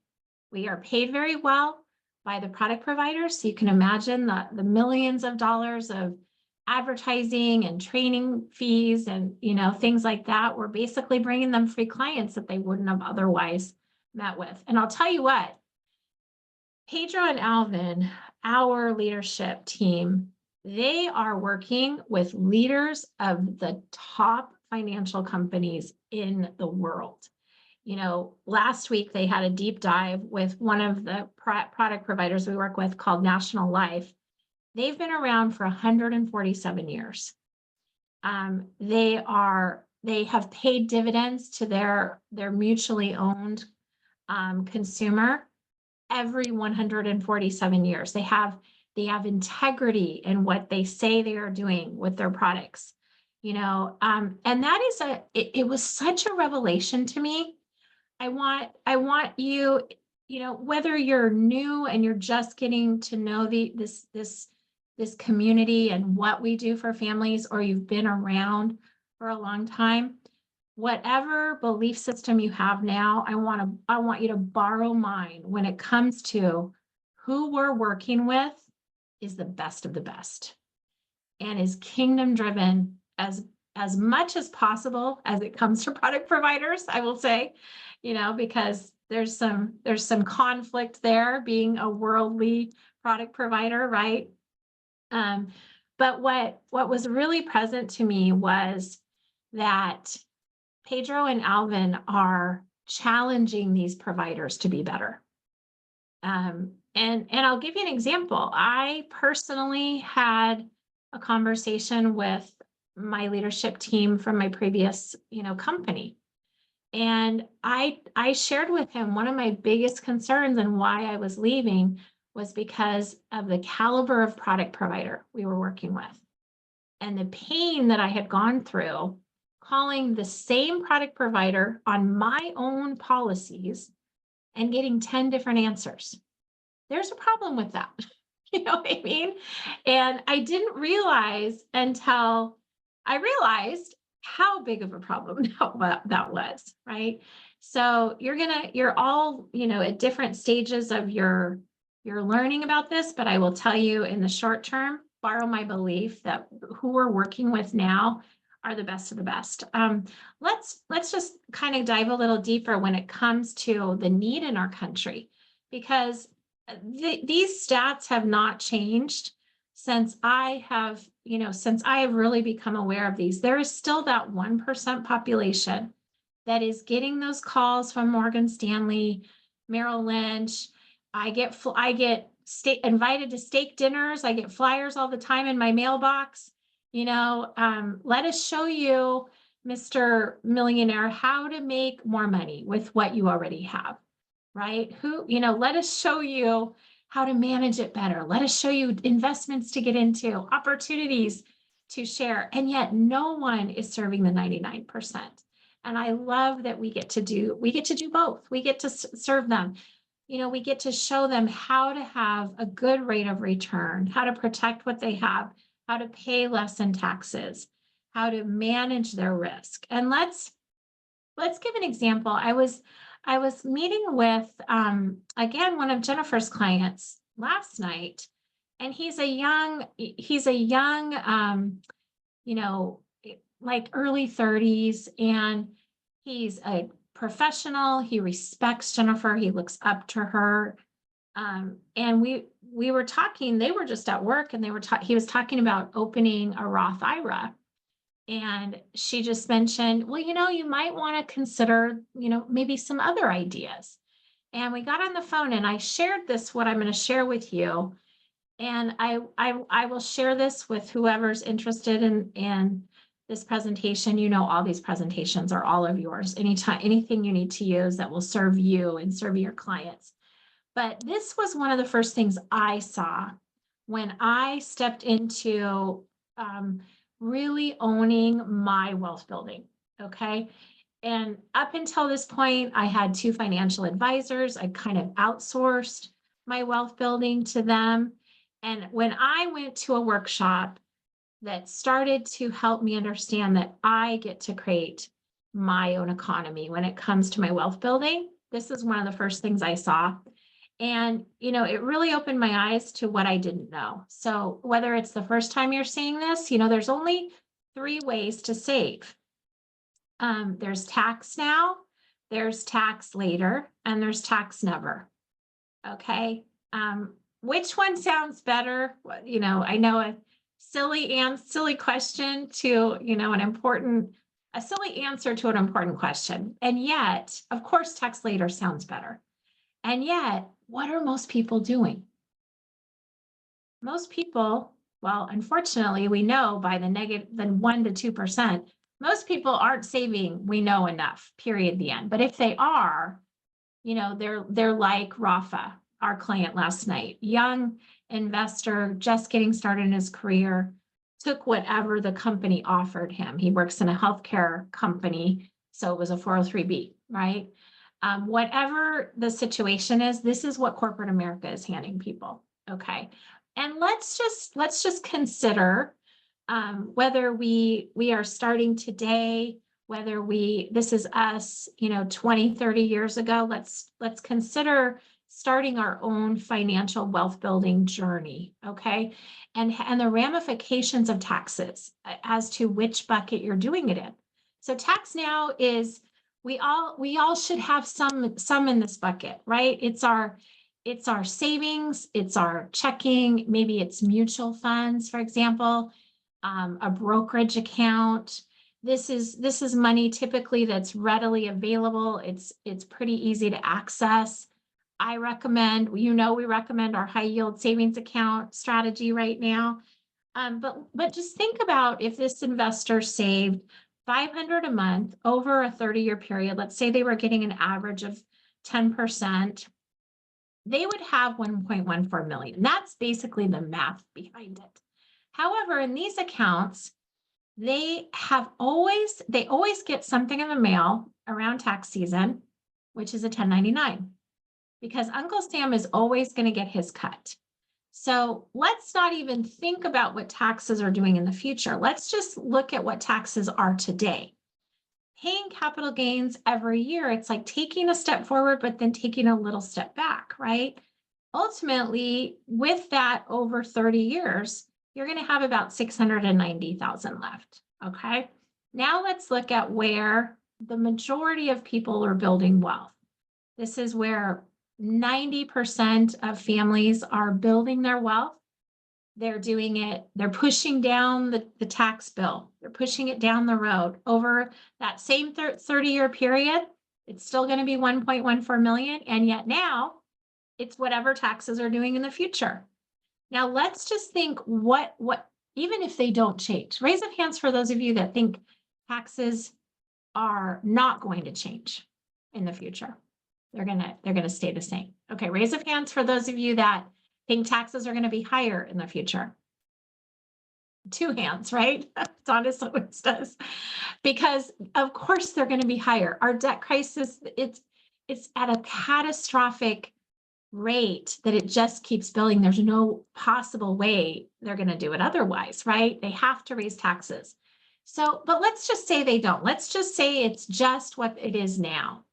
We are paid very well by the product providers. So you can imagine the millions of dollars of advertising and training fees and, things like that. We're basically bringing them free clients that they wouldn't have otherwise met with. And I'll tell you what, Pedro and Alvin, our leadership team, they are working with leaders of the top financial companies in the world. Last week they had a deep dive with one of the product providers we work with called National Life. They've been around for 147 years. They have paid dividends to their mutually owned consumer every 147 years. They have integrity in what they say they are doing with their products, and that is it was such a revelation to me. I want you, whether you're new and you're just getting to know this community and what we do for families, or you've been around for a long time, whatever belief system you have now, I want you to borrow mine when it comes to who we're working with is the best of the best and is kingdom driven as much as possible as it comes to product providers, I will say, because there's some conflict there being a worldly product provider, right? But what was really present to me was that Pedro and Alvin are challenging these providers to be better. And I'll give you an example. I personally had a conversation with my leadership team from my previous, company. And I shared with him one of my biggest concerns and why I was leaving was because of the caliber of product provider we were working with and the pain that I had gone through calling the same product provider on my own policies and getting 10 different answers. There's a problem with that. You know what I mean? And I didn't realize until I realized how big of a problem that was, right? So you're all, at different stages of your learning about this, but I will tell you in the short term, borrow my belief that who we're working with now are the best of the best. Let's just kind of dive a little deeper when it comes to the need in our country, because these stats have not changed since I have really become aware of these. There is still that 1% population that is getting those calls from Morgan Stanley, Merrill Lynch. I get invited to steak dinners. I get flyers all the time in my mailbox. Let us show you, Mr. Millionaire, how to make more money with what you already have, right? Let us show you how to manage it better. Let us show you investments to get into, opportunities to share. And yet no one is serving the 99%. And I love that we get to do both. We get to serve them. We get to show them how to have a good rate of return, how to protect what they have, how to pay less in taxes, how to manage their risk. And let's give an example. I was meeting with, again, one of Jennifer's clients last night, and he's a young, like early 30s, and he's a professional. He respects Jennifer. He looks up to her. And we were talking, they were just at work, and he was talking about opening a Roth IRA. And she just mentioned, well, you might want to consider, maybe some other ideas. And we got on the phone, and I shared what I'm going to share with you. And I will share this with whoever's interested in this presentation. All these presentations are all of yours. Anything you need to use that will serve you and serve your clients. But this was one of the first things I saw when I stepped into really owning my wealth building. Okay. And up until this point, I had 2 financial advisors. I kind of outsourced my wealth building to them. And when I went to a workshop that started to help me understand that I get to create my own economy when it comes to my wealth building, this is one of the first things I saw. And, it really opened my eyes to what I didn't know. So whether it's the first time you're seeing this, there's only 3 ways to save. There's tax now, there's tax later, and there's tax never. Okay. Which one sounds better? I know a silly question to, a silly answer to an important question. And yet, of course, tax later sounds better. And yet, what are most people doing? Most people, well, unfortunately, we know by the 1 to 2%, most people aren't saving, we know enough, period, the end. But if they are, they're like Rafa, our client last night, young investor, just getting started in his career, took whatever the company offered him. He works in a healthcare company, so it was a 403B, right? Whatever the situation is, this is what corporate America is handing people. Okay. And let's just consider whether we are starting today, whether this is us, 20, 30 years ago. Let's consider starting our own financial wealth building journey. Okay. And the ramifications of taxes as to which bucket you're doing it in. So tax now is, we all should have some in this bucket, right? It's our savings, it's our checking, maybe it's mutual funds, for example, a brokerage account, This is money typically that's readily available. It's pretty easy to access. I recommend, we recommend our high yield savings account strategy right now. But just think about if this investor saved $500 a month over a 30-year period. Let's say they were getting an average of 10%. They would have 1.14 million. That's basically the math behind it. However, in these accounts, they always get something in the mail around tax season, which is a 1099, because Uncle Sam is always going to get his cut. So let's not even think about what taxes are doing in the future. Let's just look at what taxes are today. Paying capital gains every year, it's like taking a step forward, but then taking a little step back, right? Ultimately, with that over 30 years, you're going to have about 690,000 left. Okay. Now let's look at where the majority of people are building wealth. This is where 90% of families are building their wealth. They're doing it, they're pushing down the tax bill. They're pushing it down the road over that same 30-year period. It's still going to be 1.14 million. And yet now it's whatever taxes are doing in the future. Now let's just think what, even if they don't change, raise of hands for those of you that think taxes are not going to change in the future. They're gonna stay the same. Okay, raise of hands for those of you that think taxes are going to be higher in the future. 2 hands, right? Donna always does, because of course they're going to be higher. Our debt crisis, it's at a catastrophic rate that it just keeps building. There's no possible way they're going to do it otherwise, right? They have to raise taxes. So, but let's just say they don't. Let's just say it's just what it is now.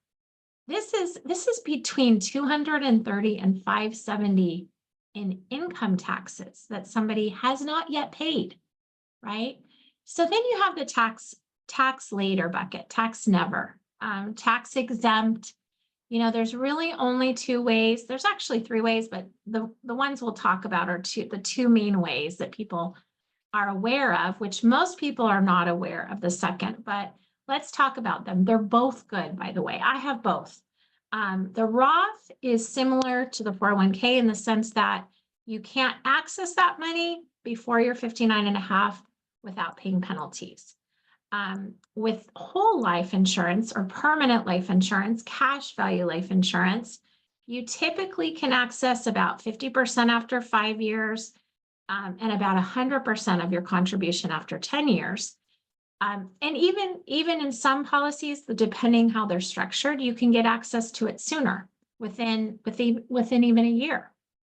This is between 230 and 570 in income taxes that somebody has not yet paid, right? So then you have the tax later bucket, tax never, tax exempt. You know, there's really only 2 ways. There's actually 3 ways, but the ones we'll talk about are the 2 main ways that people are aware of, which most people are not aware of the second, but let's talk about them. They're both good, by the way. I have both. The Roth is similar to the 401k in the sense that you can't access that money before you're 59 and a half without paying penalties. With whole life insurance or permanent life insurance, cash value life insurance, you typically can access about 50% after 5 years and about 100% of your contribution after 10 years. And even in some policies, depending how they're structured, you can get access to it sooner, within even a year.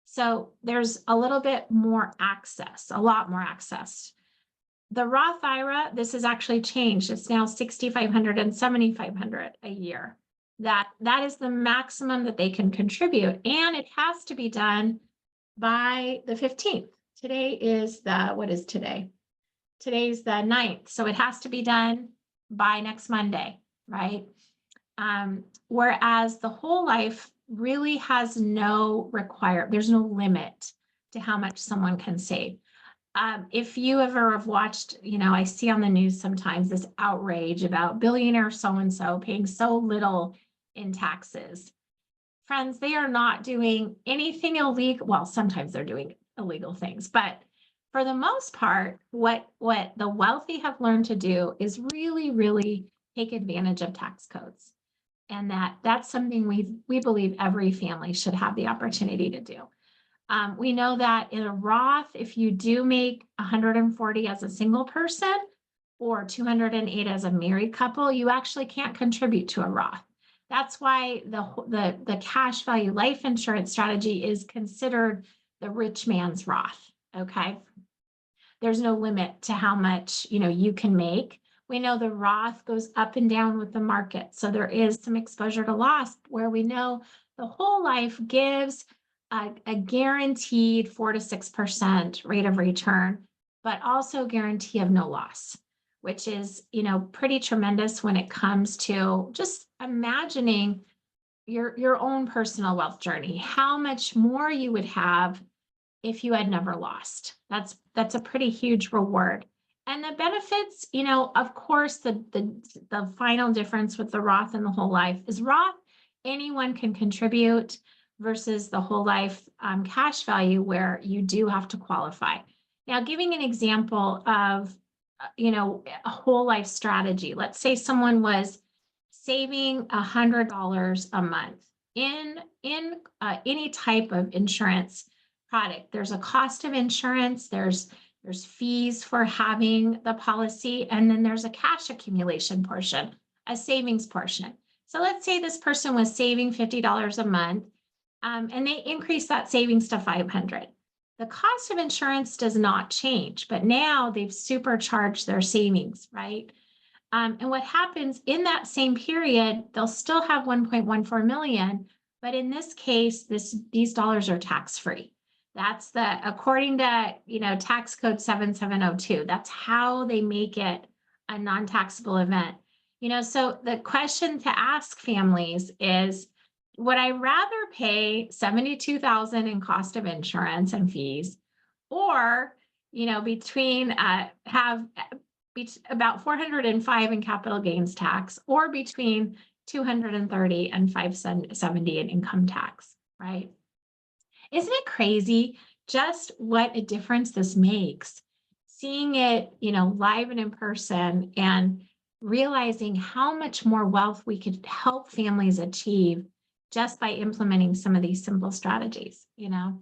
So there's a little bit more access, a lot more access. The Roth IRA, this has actually changed. It's now $6,500 and $7,500 a year. That is the maximum that they can contribute, and it has to be done by the 15th. Today is what is today? Today's the 9th, so it has to be done by next Monday, right? Whereas the whole life really has there's no limit to how much someone can save. If you ever have watched, I see on the news sometimes this outrage about billionaire so-and-so paying so little in taxes. Friends, they are not doing anything illegal. Well, sometimes they're doing illegal things, but for the most part, what the wealthy have learned to do is really, really take advantage of tax codes. And that's something we believe every family should have the opportunity to do. We know that in a Roth, if you do make 140 as a single person or 208 as a married couple, you actually can't contribute to a Roth. That's why the cash value life insurance strategy is considered the rich man's Roth. Okay. There's no limit to how much, you can make. We know the Roth goes up and down with the market. So there is some exposure to loss, where we know the whole life gives a guaranteed 4 to 6% rate of return, but also guarantee of no loss, which is, pretty tremendous when it comes to just imagining your own personal wealth journey, how much more you would have if you had never lost. That's a pretty huge reward. And the benefits, you know, of course, the final difference with the Roth and the whole life is Roth, anyone can contribute versus the whole life cash value where you do have to qualify. Now, giving an example of, you know, a whole life strategy. Let's say someone was saving $100 a month in any type of insurance product. There's a cost of insurance. There's fees for having the policy, and then there's a cash accumulation portion, a savings portion. So let's say this person was saving $50 a month, and they increase that savings to $500. The cost of insurance does not change, but now they've supercharged their savings, right? And what happens in that same period, they'll still have 1.14 million, but in this case, these dollars are tax-free. That's according to, you know, tax code 7702, that's how they make it a non-taxable event. You know, so the question to ask families is, would I rather pay $72,000 in cost of insurance and fees, or, you know, have about 405 in capital gains tax, or between 230 and 570 in income tax, right? Isn't it crazy just what a difference this makes? Seeing it, you know, live and in person, and realizing how much more wealth we could help families achieve just by implementing some of these simple strategies, you know.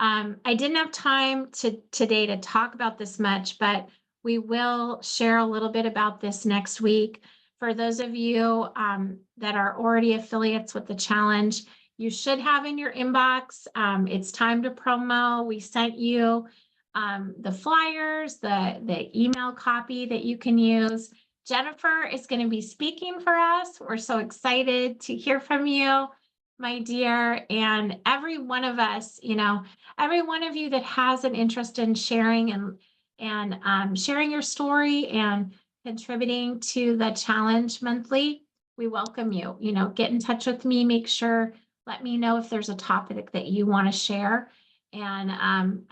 I didn't have time today to talk about this much, but we will share a little bit about this next week. For those of you that are already affiliates with the challenge, you should have in your inbox, it's time to promo. We sent you the flyers, the email copy that you can use. Jennifer is going to be speaking for us. We're so excited to hear from you, my dear. And every one of us, you know, every one of you that has an interest in sharing and sharing your story and contributing to the challenge monthly, we welcome you. You know, get in touch with me, let me know if there's a topic that you want to share. And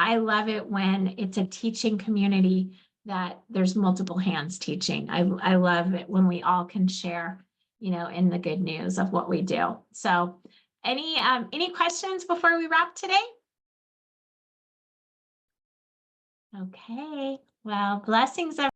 I love it when it's a teaching community that there's multiple hands teaching. I love it when we all can share, you know, in the good news of what we do. So any questions before we wrap today? Okay, well, blessings, everyone.